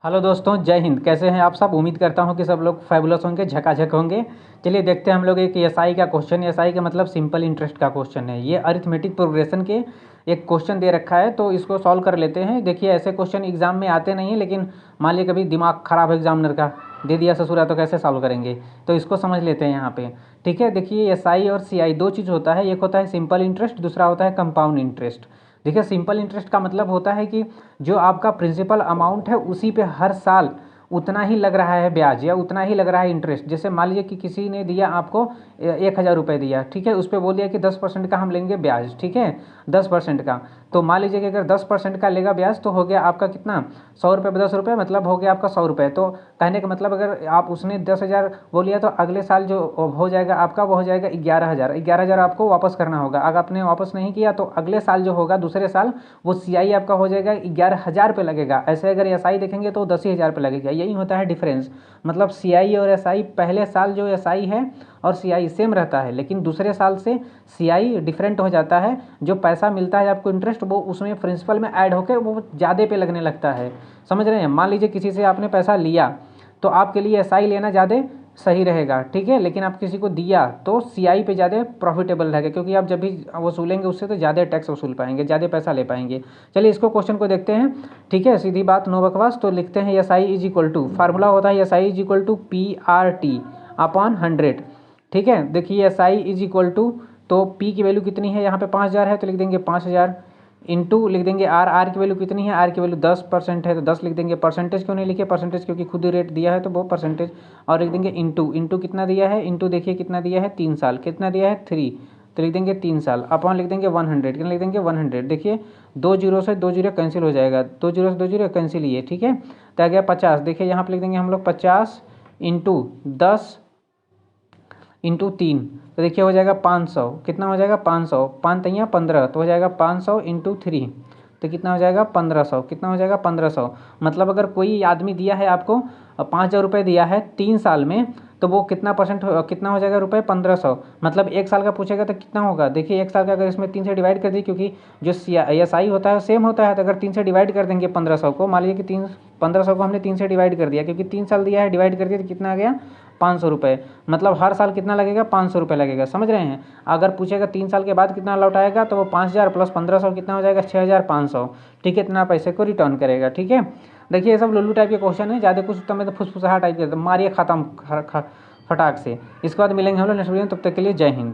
Hello दोस्तों, जय हिंद। कैसे हैं आप सब? उम्मीद करता हूं कि सब लोग फैबुलस होंगे, झकाझक होंगे। चलिए देखते हैं हम लोग एक एसआई का क्वेश्चन। एसआई का मतलब सिंपल इंटरेस्ट का क्वेश्चन है। ये अरिथमेटिक प्रोग्रेशन के एक क्वेश्चन दे रखा है, तो इसको सॉल्व कर लेते हैं। देखिए ऐसे क्वेश्चन एग्जाम में आते नहीं है, लेकिन मान लीजिए कभी दिमाग खराब है एग्जामिनर का, दे दिया ससुरा, तो कैसे सॉल्व करेंगे? तो इसको समझ लेते हैं यहाँ पे। ठीक है, देखिए एसआई और सीआई दो चीज़ होता है। एक होता है सिंपल इंटरेस्ट, दूसरा होता है कंपाउंड इंटरेस्ट। देखिए सिंपल इंटरेस्ट का मतलब होता है कि जो आपका प्रिंसिपल अमाउंट है उसी पे हर साल उतना ही लग रहा है ब्याज, या उतना ही लग रहा है इंटरेस्ट। जैसे मान लीजिए कि किसी ने दिया आपको 1,000 रुपये दिया, ठीक है, उस पर बोल दिया कि 10% का हम लेंगे ब्याज, ठीक है, 10% का। तो मान लीजिए कि अगर 10% का लेगा ब्याज तो हो गया आपका कितना, 100 रुपये पर 10 रुपये, मतलब हो गया आपका 100 रुपये। तो कहने का मतलब अगर आप उसने 10,000 बोलिए तो अगले साल जो हो जाएगा आपका वो हो जाएगा 11,000। 11,000 आपको वापस करना होगा। अगर आपने वापस नहीं किया तो अगले साल जो होगा, दूसरे साल, वो सीआई आपका हो जाएगा 11,000 पे लगेगा। ऐसे अगर एसआई देखेंगे तो 10,000 पे लगेगा। यही होता है डिफरेंस। मतलब सीआई और एसआई, पहले साल जो एसआई है और सीआई सेम रहता है, लेकिन दूसरे साल से सीआई डिफरेंट हो जाता है। जो पैसा मिलता है आपको इंटरेस्ट, वो उसमें प्रिंसिपल में ऐड होकर वो ज़्यादा पे लगने लगता है। समझ रहे हैं? मान लीजिए किसी से आपने पैसा लिया तो आपके लिए एसआई लेना ज़्यादा सही रहेगा, ठीक है, लेकिन आप किसी को दिया तो सीआई पे ज़्यादा प्रॉफिटेबल रहेगा, क्योंकि आप जब भी वसूलेंगे उससे तो ज़्यादा टैक्स वसूल पाएंगे, ज़्यादा पैसा ले पाएंगे। चलिए इसको क्वेश्चन को देखते हैं। ठीक है, सीधी बात, नो बकवास। तो लिखते हैं S I is equal to, formula होता है S I is equal to PRT upon 100। ठीक है, देखिए S I is equal to, तो P की वैल्यू कितनी है, यहाँ पे 5,000 है तो लिख देंगे 5,000, इंटू लिख देंगे आर की वैल्यू कितनी है, आर की वैल्यू 10% है तो 10 लिख देंगे। परसेंटेज क्यों नहीं लिखे? परसेंटेज क्योंकि खुद ही रेट दिया है तो वो परसेंटेज। और लिख देंगे इंटू कितना दिया है, इंटू देखिए कितना दिया है, 3 साल, कितना दिया है 3, तो लिख देंगे 3 साल, अपॉन लिख देंगे 100, कितना लिख देंगे 100। देखिए 2 जीरो से 2 जीरो कैंसिल हो जाएगा, 2 जीरो से 2 जीरो कैंसिल ही है, ठीक है। तो आ गया 50। देखिए यहाँ पर लिख देंगे हम लोग 50 इंटू 10 इंटू 3, तो देखिए हो जाएगा 500। कितना हो जाएगा? 500, 5 तियाँ 15, तो हो जाएगा 500 इंटू 3, तो कितना हो जाएगा 1500। कितना हो जाएगा 1500। मतलब अगर कोई आदमी दिया है आपको 5,000 रुपये दिया है 3 साल में, तो वो कितना परसेंट कितना हो जाएगा रुपये? 1500। मतलब 1 साल का पूछेगा तो कितना होगा? देखिए 1 साल का अगर इसमें 3 से डिवाइड कर दी, क्योंकि जो एस आई होता है सेम होता है, तो अगर 3 से डिवाइड कर देंगे 1500 को, मान लीजिए कि 1500 को हमने 3 से डिवाइड कर दिया, क्योंकि 3 साल दिया है, डिवाइड कर दिया तो कितना आ गया 500 रुपये। मतलब हर साल कितना लगेगा? 500 रुपये लगेगा। समझ रहे हैं? अगर पूछेगा 3 साल के बाद कितना लौटाएगा, तो वो 5,000 प्लस 1500 कितना हो जाएगा? 6,500। ठीक है, इतना पैसे को रिटर्न करेगा। ठीक है, देखिए ये सब लुल्लू टाइप के क्वेश्चन है, ज़्यादा कुछ तो मैं तो फुसफुसाहा टाइप के, मारिए खत्म फटाक से। इसके बाद मिलेंगे हम लोग नेक्स्ट वीडियो में, तब तक के लिए जय हिंद।